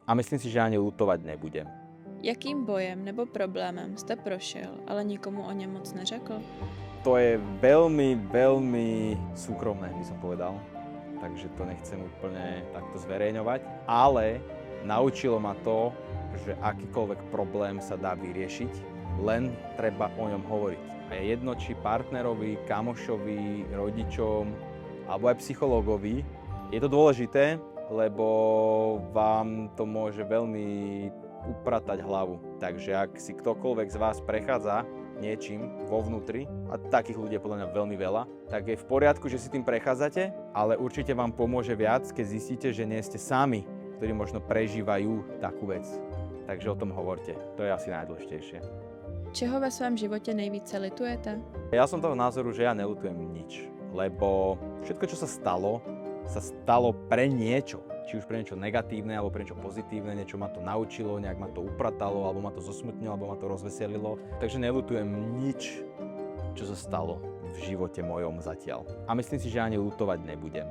A myslím si, že ani ľutovať nebudem. Jakým bojem nebo problémem jste prošel, ale nikomu o něm moc neřekl? To je veľmi, veľmi súkromné, by som povedal. Takže to nechcem úplne takto zverejňovať. Ale naučilo ma to, že akýkoľvek problém sa dá vyriešiť, len treba o ňom hovoriť. A je jedno, či partnerovi, kamošovi, rodičom, alebo aj psychológovi. Je to dôležité, lebo vám to môže veľmi upratať hlavu. Takže ak si ktokoľvek z vás prechádza niečím vo vnútri, a takých ľudí je podľa mňa veľmi veľa, tak je v poriadku, že si tým prechádzate, ale určite vám pomôže viac, keď zistíte, že nie ste sami, ktorí možno prežívajú takú vec. Takže o tom hovorte. To je asi najdôležitejšie. Čeho ve svém životě nejvíce litujete? Ja som toho názoru, že ja neľutujem nič, lebo všetko, čo sa stalo pre niečo. Či už pre niečo negatívne, alebo pre niečo pozitívne, niečo ma to naučilo, nejak ma to upratalo, alebo ma to zosmutnilo, alebo ma to rozveselilo. Takže neľutujem nič, čo sa stalo v živote mojom zatiaľ. A myslím si, že ani ľutovať nebudem.